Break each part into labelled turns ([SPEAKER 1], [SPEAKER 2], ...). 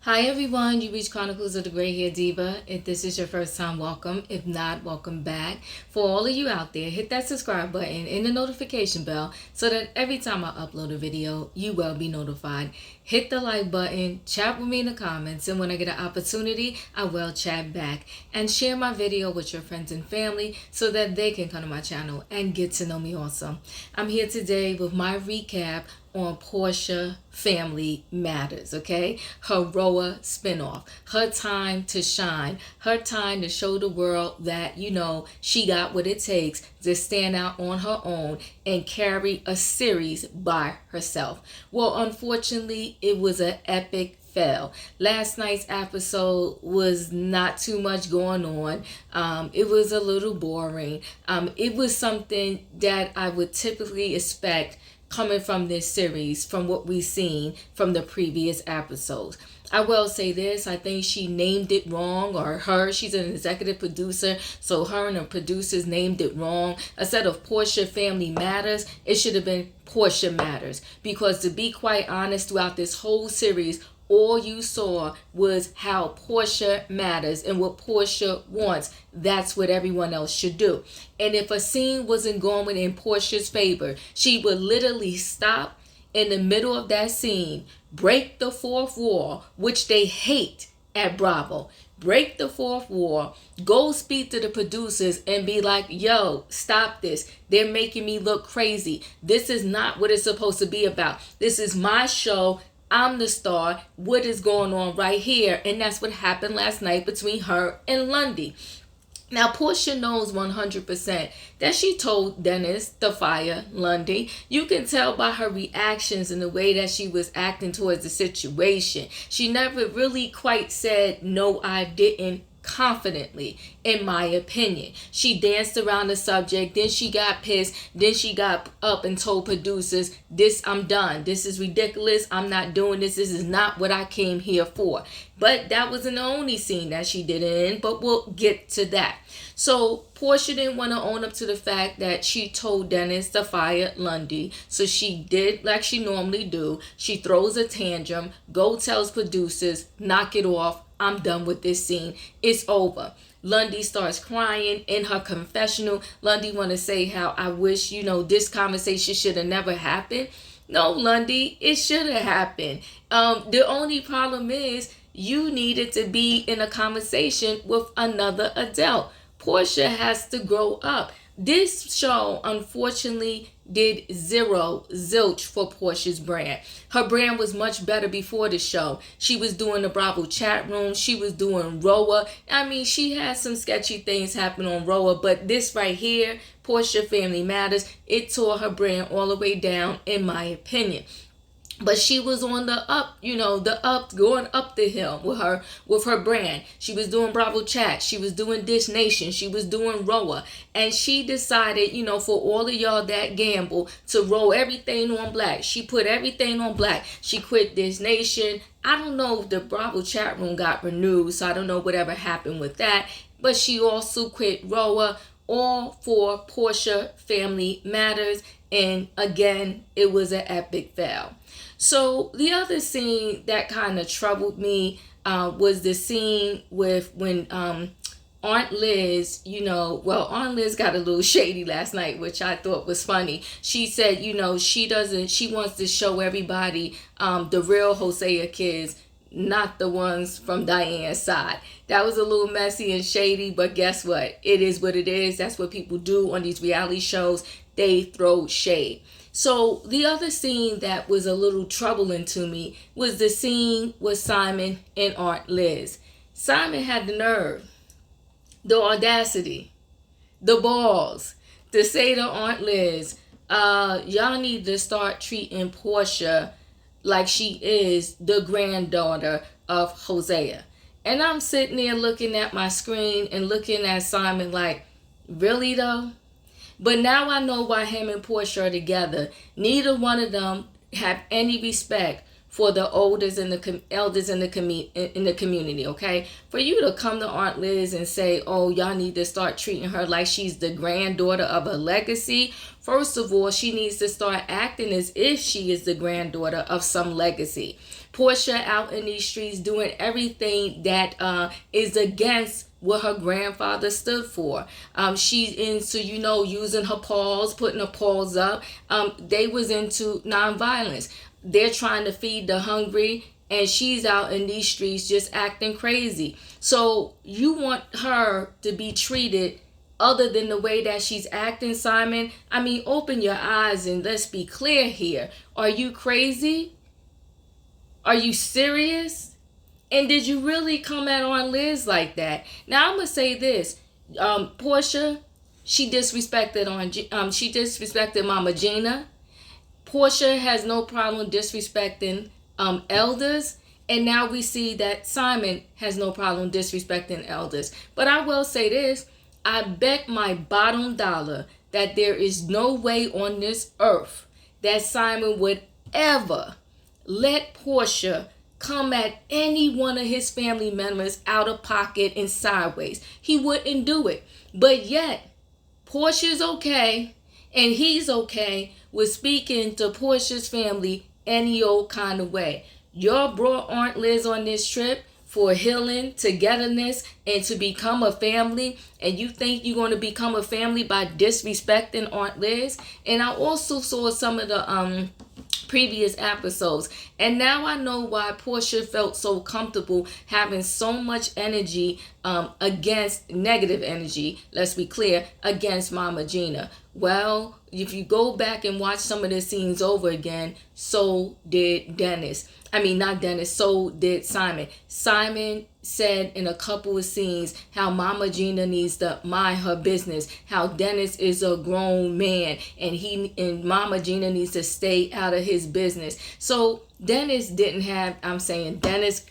[SPEAKER 1] Hi everyone, you reach Chronicles of the Gray Hair Diva. If this is your first time, welcome. If not, welcome back. For all of you out there, hit that subscribe button and the notification bell so that every time I upload a video, you will be notified. Hit the like button, chat with me in the comments, and when I get an opportunity, I will chat back. And share my video with your friends and family so that they can come to my channel and get to know me also. I'm here today with my recap on Porsha Family Matters, okay? Her Roa spinoff, her time to shine, her time to show the world that, she got what it takes to stand out on her own and carry a series by herself. Well, unfortunately, it was an epic fail. Last night's episode was not too much going on. It was a little boring. It was something that I would typically expect coming from this series, from what we've seen from the previous episodes. I will say this, I think she named it wrong, or she's an executive producer, so her and the producers named it wrong. Instead of Porsha Family Matters, it should have been Porsha Matters. Because to be quite honest, throughout this whole series, all you saw was how Porsha matters and what Porsha wants. That's what everyone else should do. And if a scene wasn't going in Porsha's favor, she would literally stop in the middle of that scene, break the fourth wall, which they hate at Bravo. Break the fourth wall, go speak to the producers and be like, yo, stop this. They're making me look crazy. This is not what it's supposed to be about. This is my show. I'm the star. What is going on right here? And that's what happened last night between her and Lundy. Now, Porsha knows 100% that she told Dennis to fire Lundy. You can tell by her reactions and the way that she was acting towards the situation. She never really quite said, no, I didn't, confidently, in my opinion. She danced around the subject, then she got pissed, then she got up and told producers, I'm done. This is ridiculous. I'm not doing this. This is not what I came here for. But that wasn't the only scene that she did it in, but we'll get to that. So Porsha didn't want to own up to the fact that she told Dennis to fire Lundy. So she did like she normally do. She throws a tantrum, tells producers, knock it off. I'm done with this scene. It's over. Lundy starts crying in her confessional. Lundy want to say how I wish, this conversation should have never happened. No, Lundy, it should have happened. The only problem is you needed to be in a conversation with another adult. Porsha has to grow up. This show, unfortunately, did zilch for Porsha's brand. Her brand was much better before the show. She was doing the Bravo chat room. She was doing Roa. I mean, she had some sketchy things happen on Roa, but this right here, Porsha Family Matters, it tore her brand all the way down, in my opinion. But she was on the up, going up the hill with her brand. She was doing Bravo Chat. She was doing Dish Nation. She was doing Roa. And she decided, for all of y'all that gamble, to roll everything on black. She put everything on black. She quit Dish Nation. I don't know if the Bravo Chat room got renewed, so I don't know whatever happened with that. But she also quit Roa, all for Porsha Family Matters. And again, it was an epic fail. So the other scene that kind of troubled me was the scene with when Artliz, Artliz got a little shady last night, which I thought was funny. She said, she wants to show everybody the real Hosea kids, not the ones from Diane's side. That was a little messy and shady, but guess what? It is what it is. That's what people do on these reality shows. They throw shade. So the other scene that was a little troubling to me was the scene with Simon and Artliz. Simon had the nerve, the audacity, the balls to say to Artliz, y'all need to start treating Porsha like she is the granddaughter of Hosea. And I'm sitting there looking at my screen and looking at Simon like, really though? But now I know why him and Porsha are together. Neither one of them have any respect for the elders in the community, okay? For you to come to Artliz and say, oh, y'all need to start treating her like she's the granddaughter of a legacy. First of all, she needs to start acting as if she is the granddaughter of some legacy. Porsha out in these streets doing everything that is against what her grandfather stood for. She's into, using her paws, putting her paws up. They was into nonviolence. They're trying to feed the hungry, and she's out in these streets just acting crazy. So you want her to be treated other than the way that she's acting, Simon? I mean, open your eyes and let's be clear here. Are you crazy? Are you serious? And did you really come at Artliz like that? Now I'm gonna say this: Porsha, she disrespected Mama Gina. Porsha has no problem disrespecting elders, and now we see that Simon has no problem disrespecting elders. But I will say this: I bet my bottom dollar that there is no way on this earth that Simon would ever let Porsha come at any one of his family members out of pocket and sideways. He wouldn't do it. But yet, Porsha's okay, and he's okay with speaking to Porsha's family any old kind of way. Y'all brought Artliz on this trip for healing, togetherness, and to become a family, and you think you're going to become a family by disrespecting Artliz? And I also saw some of the previous episodes, and now I know why Porsha felt so comfortable having so much energy against negative energy, let's be clear, against Mama Gina. Well, if you go back and watch some of the scenes over again, so did Dennis. I mean, not Dennis, so did Simon. Simon said in a couple of scenes how Mama Gina needs to mind her business, how Dennis is a grown man and Mama Gina needs to stay out of his business. So Dennis didn't have, Dennis,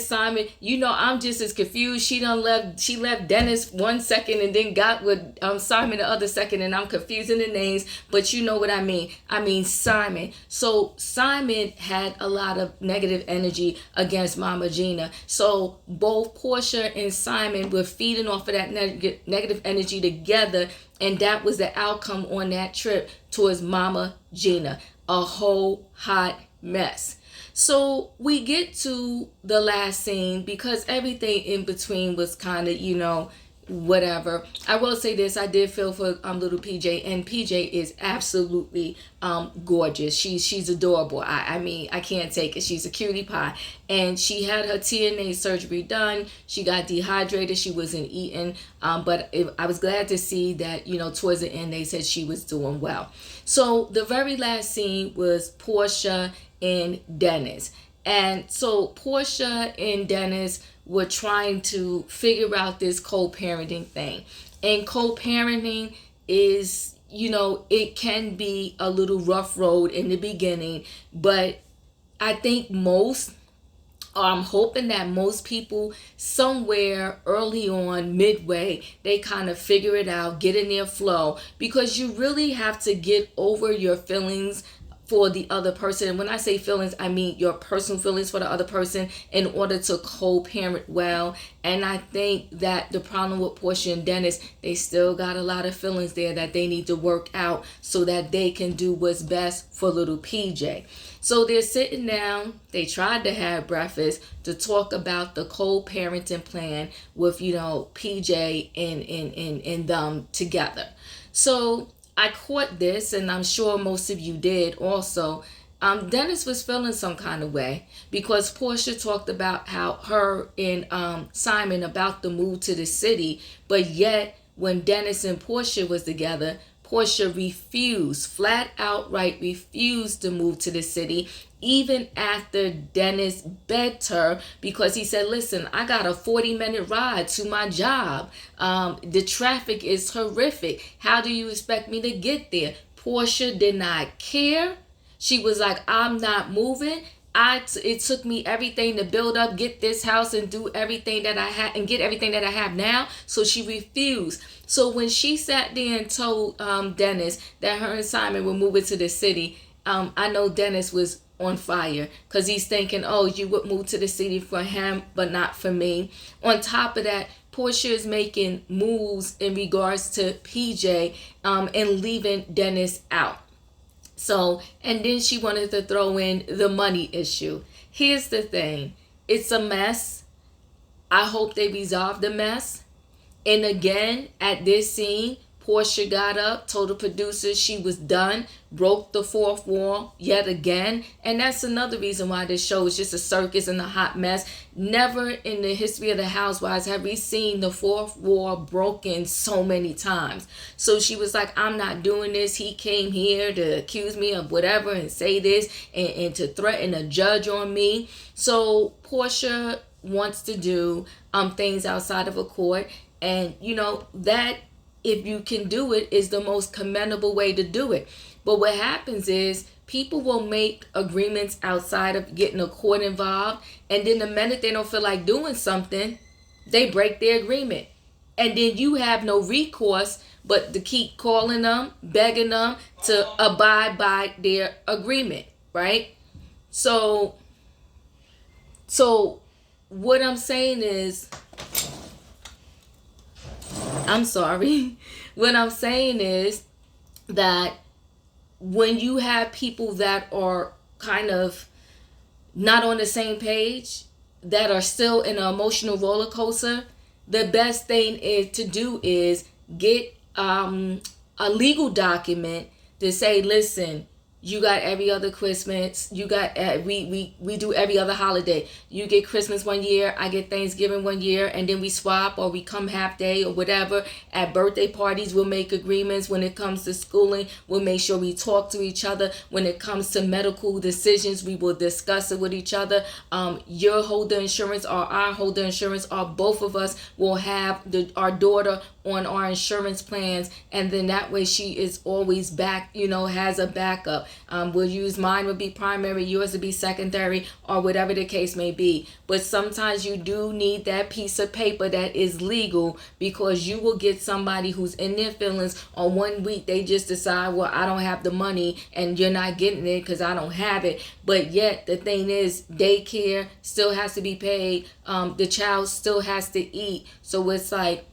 [SPEAKER 1] Simon, I'm just as confused. She left Dennis 1 second and then got with Simon the other second, and I'm confusing the names, but you know what I mean. I mean Simon. So Simon had a lot of negative energy against Mama Gina. So both Porsha and Simon were feeding off of that negative energy together, and that was the outcome on that trip towards Mama Gina. A whole hot mess. So we get to the last scene because everything in between was kind of, whatever. I will say this: I did feel for little PJ, and PJ is absolutely gorgeous. She's adorable. I mean, I can't take it. She's a cutie pie, and she had her TNA surgery done. She got dehydrated. She wasn't eating, but I was glad to see that towards the end they said she was doing well. So the very last scene was Porsha and Dennis, and so Porsha and Dennis were trying to figure out this co-parenting thing. And co-parenting is, it can be a little rough road in the beginning, but I think I'm hoping that most people somewhere early on, midway, they kind of figure it out, get in their flow, because you really have to get over your feelings for the other person. And when I say feelings, I mean your personal feelings for the other person in order to co-parent well. And I think that the problem with Porsha and Dennis, they still got a lot of feelings there that they need to work out so that they can do what's best for little PJ. So they're sitting down, they tried to have breakfast to talk about the co-parenting plan with, PJ and them together. So I caught this, and I'm sure most of you did also. Dennis was feeling some kind of way because Porsha talked about how her and Simon about to move to the city, but yet when Dennis and Porsha was together, Porsha flat outright refused to move to the city, even after Dennis begged her, because he said, listen, I got a 40-minute ride to my job. The traffic is horrific. How do you expect me to get there? Porsha did not care. She was like, I'm not moving. It took me everything to build up, get this house and do everything that I had and get everything that I have now. So she refused. So when she sat there and told Dennis that her and Simon were moving to the city, I know Dennis was on fire because he's thinking, oh, you would move to the city for him, but not for me. On top of that, Porsha is making moves in regards to PJ and leaving Dennis out. So, and then she wanted to throw in the money issue. Here's the thing. It's a mess. I hope they resolve the mess. And again, at this scene, Porsha got up, told the producers she was done, broke the fourth wall yet again. And that's another reason why this show is just a circus and a hot mess. Never in the history of the Housewives have we seen the fourth wall broken so many times. So she was like, I'm not doing this. He came here to accuse me of whatever and say this and to threaten a judge on me. So Porsha wants to do things outside of a court. And, that if you can do it is the most commendable way to do it. But what happens is people will make agreements outside of getting a court involved. And then the minute they don't feel like doing something, they break their agreement. And then you have no recourse but to keep calling them, begging them to abide by their agreement, right? So what I'm saying is, I'm sorry. What I'm saying is that when you have people that are kind of not on the same page, that are still in an emotional roller coaster, the best thing to do is get a legal document to say, listen, you got every other Christmas. You got we do every other holiday. You get Christmas one year, I get Thanksgiving one year, and then we swap or we come half day or whatever. At birthday parties, we'll make agreements. When it comes to schooling, we'll make sure we talk to each other. When it comes to medical decisions, we will discuss it with each other. Your holder insurance or our holder insurance, or both of us will have our daughter on our insurance plans, and then that way she is always back, has a backup. We'll use mine would be primary, yours would be secondary, or whatever the case may be. But sometimes you do need that piece of paper that is legal, because you will get somebody who's in their feelings on 1 week. They just decide, well, I don't have the money and you're not getting it because I don't have it. But yet the thing is, daycare still has to be paid. The child still has to eat. So it's like,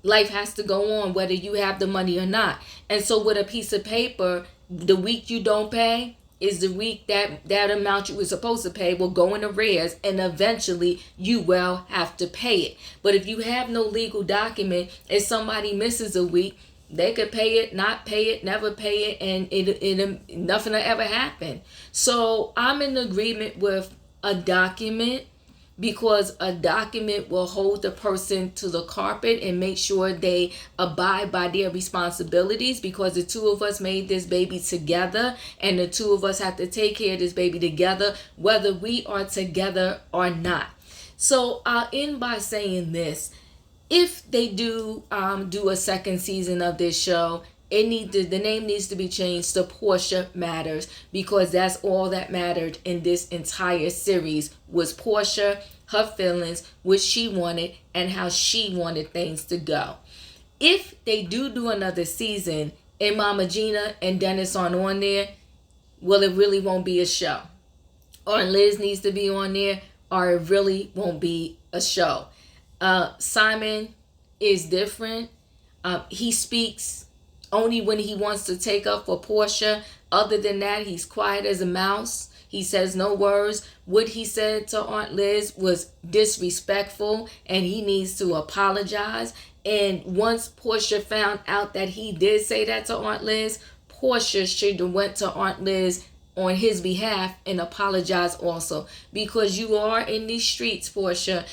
[SPEAKER 1] life has to go on whether you have the money or not. And so with a piece of paper, the week you don't pay is the week that amount you were supposed to pay will go in arrears, and eventually you will have to pay it. But if you have no legal document, if somebody misses a week, they could pay it, not pay it, never pay it, and it nothing will ever happen. So I'm in agreement with a document, because a document will hold the person to the carpet and make sure they abide by their responsibilities, because the two of us made this baby together, and the two of us have to take care of this baby together, whether we are together or not. So I'll end by saying this. If they do a second season of this show, the name needs to be changed to Porsha Matters, because that's all that mattered in this entire series was Porsha, her feelings, what she wanted, and how she wanted things to go. If they do another season and Mama Gina and Dennis aren't on there, well, it really won't be a show. Or Liz needs to be on there, or it really won't be a show. Simon is different. He speaks only when he wants to take up for Porsha. Other than that, he's quiet as a mouse. He says no words. What he said to Artliz was disrespectful, and he needs to apologize. And once Porsha found out that he did say that to Artliz, Porsha should have went to Artliz on his behalf and apologize also, because you are in these streets, Porsha,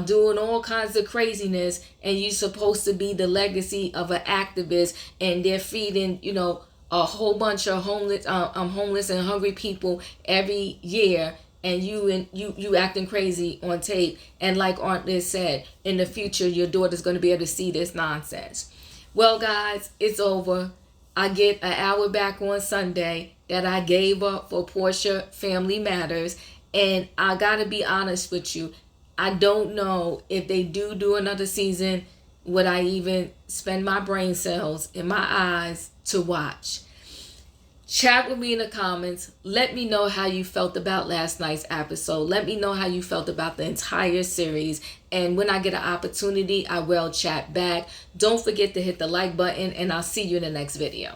[SPEAKER 1] doing all kinds of craziness, and you're supposed to be the legacy of an activist, and they're feeding, a whole bunch of homeless and hungry people every year, and you acting crazy on tape. And like Artliz said, in the future, your daughter's going to be able to see this nonsense. Well, guys, it's over. I get an hour back on Sunday that I gave up for Porsha Family Matters. And I got to be honest with you. I don't know if they do another season, would I even spend my brain cells in my eyes to watch. Chat with me in the comments. Let me know how you felt about last night's episode. Let me know how you felt about the entire series. And when I get an opportunity, I will chat back. Don't forget to hit the like button, and I'll see you in the next video.